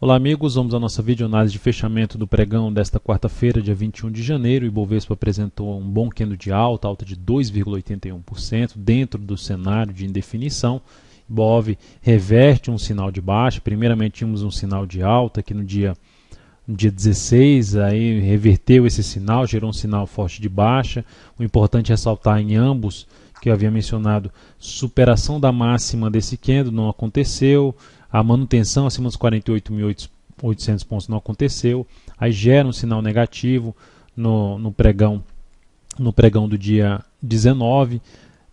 Olá amigos, vamos à nossa videoanálise de fechamento do pregão desta quarta-feira, dia 21 de janeiro. O Ibovespa apresentou um bom candle de alta de 2,81%, dentro do cenário de indefinição. Ibov reverte um sinal de baixa. Primeiramente tínhamos um sinal de alta aqui no dia 16, aí reverteu esse sinal, gerou um sinal forte de baixa. O importante é ressaltar em ambos, que eu havia mencionado, superação da máxima desse candle não aconteceu. A manutenção acima dos 48.800 pontos não aconteceu. Aí gera um sinal negativo no pregão do dia 19.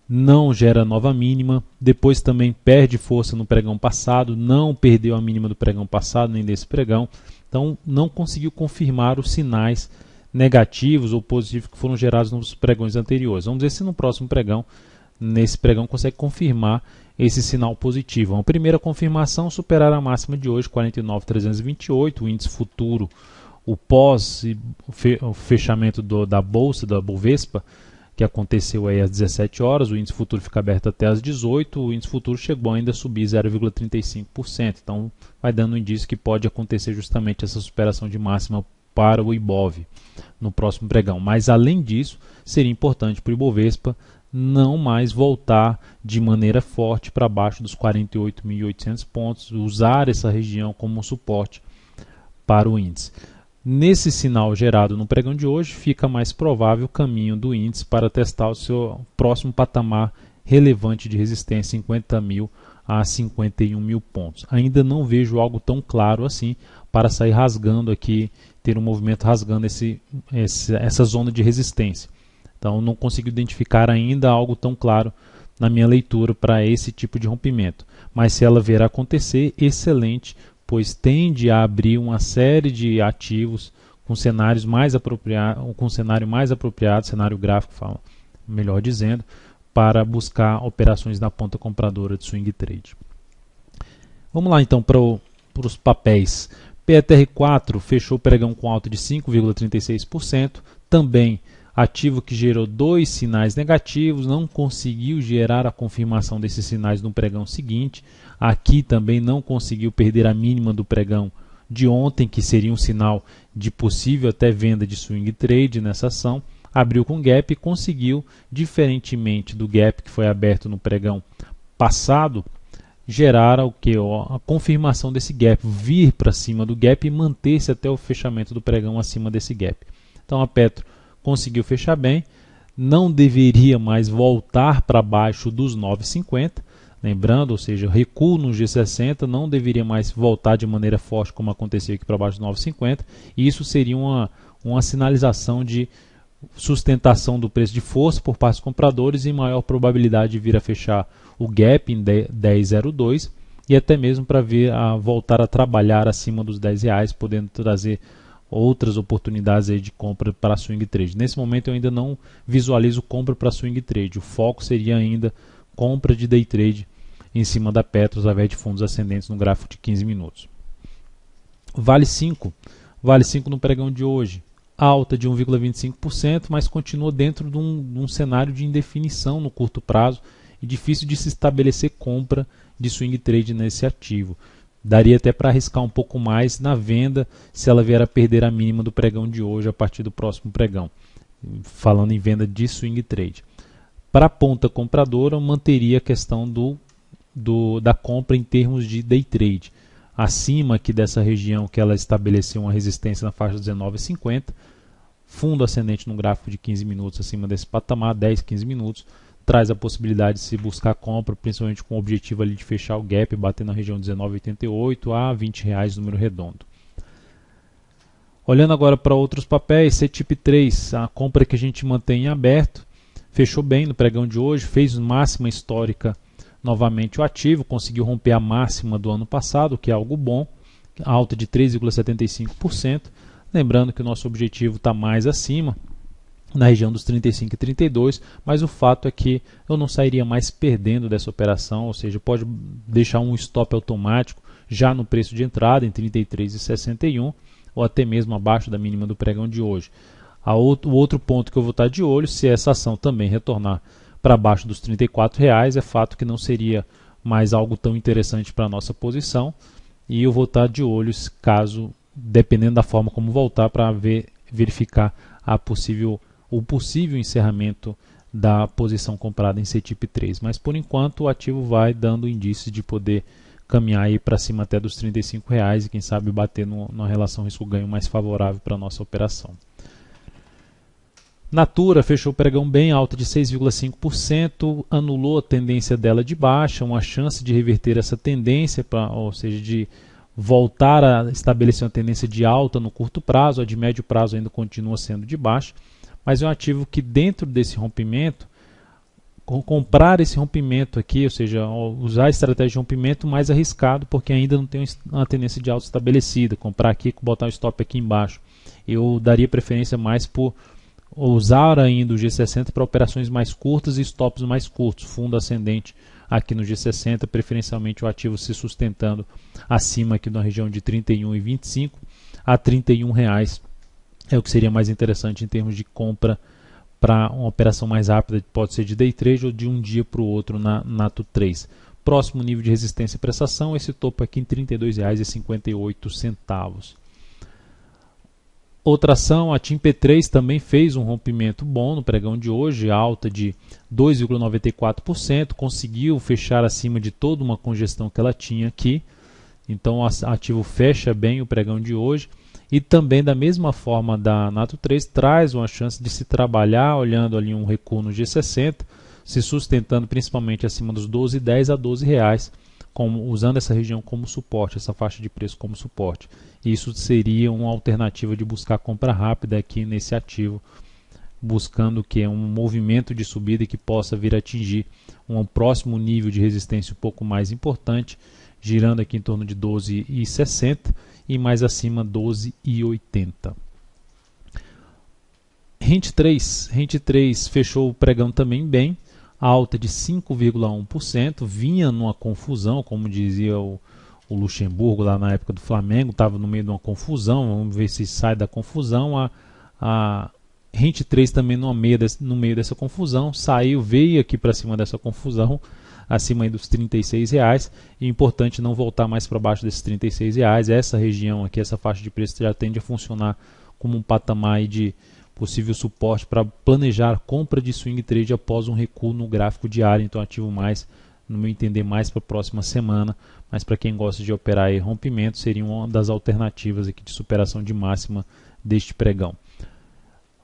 Não gera nova mínima. Depois também perde força no pregão passado. Não perdeu a mínima do pregão passado, nem desse pregão. Então não conseguiu confirmar os sinais negativos ou positivos que foram gerados nos pregões anteriores. Vamos ver se no próximo pregão, nesse pregão, consegue confirmar esse sinal positivo. A primeira confirmação, superar a máxima de hoje, 49.328, o índice futuro, o pós o fechamento da bolsa, da Bovespa, que aconteceu aí às 17 horas, o índice futuro fica aberto até às 18, o índice futuro chegou ainda a subir 0,35%, então vai dando um indício que pode acontecer justamente essa superação de máxima para o Ibov no próximo pregão. Mas além disso, seria importante para o Ibovespa não mais voltar de maneira forte para baixo dos 48.800 pontos, usar essa região como suporte para o índice. Nesse sinal gerado no pregão de hoje, fica mais provável o caminho do índice para testar o seu próximo patamar relevante de resistência, 50.000 a 51.000 pontos. Ainda não vejo algo tão claro assim para sair rasgando aqui, ter um movimento rasgando essa zona de resistência. Então não consigo identificar ainda algo tão claro na minha leitura para esse tipo de rompimento. Mas se ela vier a acontecer, excelente, pois tende a abrir uma série de ativos com cenários mais apropriados, com cenário mais apropriado, cenário gráfico, melhor dizendo, para buscar operações na ponta compradora de swing trade. Vamos lá então para os papéis. PETR4 fechou o pregão com alta de 5,36%, também ativo que gerou dois sinais negativos, não conseguiu gerar a confirmação desses sinais no pregão seguinte. Aqui também não conseguiu perder a mínima do pregão de ontem, que seria um sinal de possível até venda de swing trade nessa ação. Abriu com gap e conseguiu, diferentemente do gap que foi aberto no pregão passado, gerar o que? A confirmação desse gap, vir para cima do gap e manter-se até o fechamento do pregão acima desse gap. Então a Petro conseguiu fechar bem, não deveria mais voltar para baixo dos 9,50, lembrando, ou seja, recuo no G60, não deveria mais voltar de maneira forte como aconteceu aqui para baixo dos 9,50, e isso seria uma sinalização de sustentação do preço de força por parte dos compradores e maior probabilidade de vir a fechar o gap em 10,02 e até mesmo para vir a voltar a trabalhar acima dos R$10, podendo trazer outras oportunidades aí de compra para swing trade. Nesse momento eu ainda não visualizo compra para swing trade. O foco seria ainda compra de day trade em cima da Petro através de fundos ascendentes no gráfico de 15 minutos. Vale 5 no pregão de hoje. Alta de 1,25%, mas continua dentro de um cenário de indefinição no curto prazo e difícil de se estabelecer compra de swing trade nesse ativo. Daria até para arriscar um pouco mais na venda se ela vier a perder a mínima do pregão de hoje a partir do próximo pregão, falando em venda de swing trade. Para a ponta compradora, eu manteria a questão da compra em termos de day trade. Acima aqui dessa região que ela estabeleceu uma resistência na faixa 19,50, fundo ascendente no gráfico de 15 minutos acima desse patamar, 10, 15 minutos, traz a possibilidade de se buscar compra, principalmente com o objetivo ali de fechar o gap, bater na região 19,88 a R$20, número redondo. Olhando agora para outros papéis, CTIP3, a compra que a gente mantém em aberto, fechou bem no pregão de hoje, fez máxima histórica novamente o ativo, conseguiu romper a máxima do ano passado, que é algo bom, alta de 3,75%. Lembrando que o nosso objetivo está mais acima, na região dos 35 e 32, mas o fato é que eu não sairia mais perdendo dessa operação, ou seja, pode deixar um stop automático já no preço de entrada em 33,61 ou até mesmo abaixo da mínima do pregão de hoje. O outro ponto que eu vou estar de olho, se essa ação também retornar para baixo dos R$34, é fato que não seria mais algo tão interessante para a nossa posição, e eu vou estar de olho caso, dependendo da forma como voltar, para verificar o possível encerramento da posição comprada em CETIP 3. Mas por enquanto o ativo vai dando indícios de poder caminhar aí para cima até dos R$ 35,00 e quem sabe bater numa relação risco-ganho mais favorável para a nossa operação. Natura fechou o pregão bem, alta de 6,5%, anulou a tendência dela de baixa, uma chance de reverter essa tendência, ou seja, de voltar a estabelecer uma tendência de alta no curto prazo, a de médio prazo ainda continua sendo de baixa, mas é um ativo que dentro desse rompimento, comprar esse rompimento aqui, ou seja, usar a estratégia de rompimento mais arriscado, porque ainda não tem uma tendência de alta estabelecida, comprar aqui, botar o stop aqui embaixo. Eu daria preferência mais por usar ainda o G60 para operações mais curtas e stops mais curtos, fundo ascendente aqui no G60, preferencialmente o ativo se sustentando acima aqui na região de 31,25 a R$ 31,00 é o que seria mais interessante em termos de compra para uma operação mais rápida, pode ser de day trade ou de um dia para o outro na Nato 3. Próximo nível de resistência e prestação, esse topo aqui em R$ 32,58. Outra ação, a TIM P3 também fez um rompimento bom no pregão de hoje, alta de 2,94%, conseguiu fechar acima de toda uma congestão que ela tinha aqui, então o ativo fecha bem o pregão de hoje. E também da mesma forma da Nato 3 traz uma chance de se trabalhar olhando ali um recuo no G60, se sustentando principalmente acima dos 12,10 a R$ 12,00, usando essa região como suporte, essa faixa de preço como suporte. Isso seria uma alternativa de buscar compra rápida aqui nesse ativo, buscando que um movimento de subida que possa vir a atingir um próximo nível de resistência um pouco mais importante, girando aqui em torno de 12,60 e mais acima 12,80. Rent 3 fechou o pregão também bem, alta de 5,1%, vinha numa confusão, como dizia o Luxemburgo lá na época do Flamengo, estava no meio de uma confusão, vamos ver se sai da confusão. A Rent 3 também no meio dessa confusão, veio aqui para cima dessa confusão, acima aí dos R$ 36,00, e é importante não voltar mais para baixo desses R$ 36,00. Essa região aqui, essa faixa de preço já tende a funcionar como um patamar aí de possível suporte para planejar compra de swing trade após um recuo no gráfico diário, então ativo mais, no meu entender, mais para a próxima semana, mas para quem gosta de operar aí rompimento, seria uma das alternativas aqui de superação de máxima deste pregão.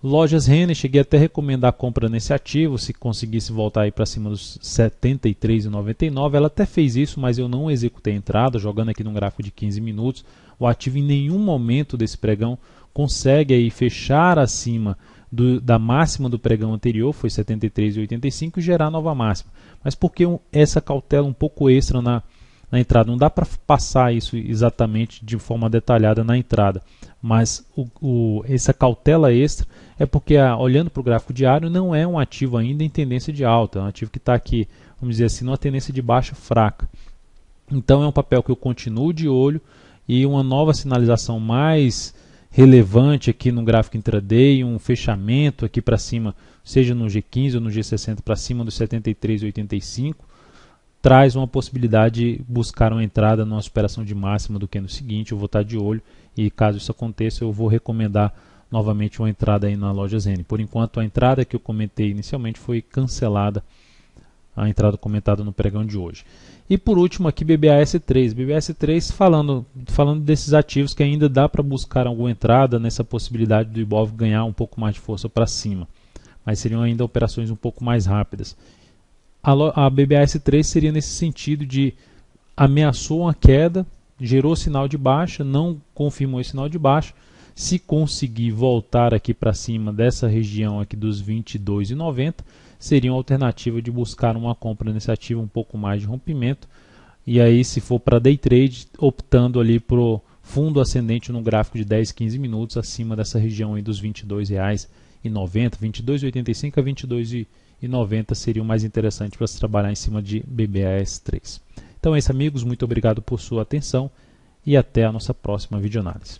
Lojas Renner, cheguei até a recomendar a compra nesse ativo, se conseguisse voltar aí para cima dos R$ 73,99. Ela até fez isso, mas eu não executei a entrada, jogando aqui num gráfico de 15 minutos. O ativo em nenhum momento desse pregão consegue aí fechar acima da máxima do pregão anterior, foi 73,85, e gerar nova máxima. Mas por que essa cautela um pouco extra na entrada? Não dá para passar isso exatamente de forma detalhada na entrada, mas essa cautela extra é porque, olhando para o gráfico diário, não é um ativo ainda em tendência de alta, é um ativo que está aqui, vamos dizer assim, numa tendência de baixa fraca. Então é um papel que eu continuo de olho, e uma nova sinalização mais relevante aqui no gráfico intraday, um fechamento aqui para cima, seja no G15 ou no G60 para cima dos 73,85, traz uma possibilidade de buscar uma entrada numa superação de máxima do que no seguinte. Eu vou estar de olho, e caso isso aconteça eu vou recomendar novamente uma entrada aí na Lojas Renner. Por enquanto a entrada que eu comentei inicialmente foi cancelada, a entrada comentada no pregão de hoje. E por último aqui BBAS3. BBAS3 falando desses ativos que ainda dá para buscar alguma entrada nessa possibilidade do Ibov ganhar um pouco mais de força para cima, mas seriam ainda operações um pouco mais rápidas. A BBAS3 seria nesse sentido de ameaçou uma queda, gerou sinal de baixa, não confirmou esse sinal de baixa. Se conseguir voltar aqui para cima dessa região aqui dos 22,90, seria uma alternativa de buscar uma compra nesse ativo um pouco mais de rompimento. E aí, se for para day trade, optando ali para o fundo ascendente no gráfico de 10, 15 minutos, acima dessa região aí dos R$ 22,90, 22,85 a R$ 22,90 seria o mais interessante para se trabalhar em cima de BBAS3. Então é isso, amigos, muito obrigado por sua atenção e até a nossa próxima videoanálise.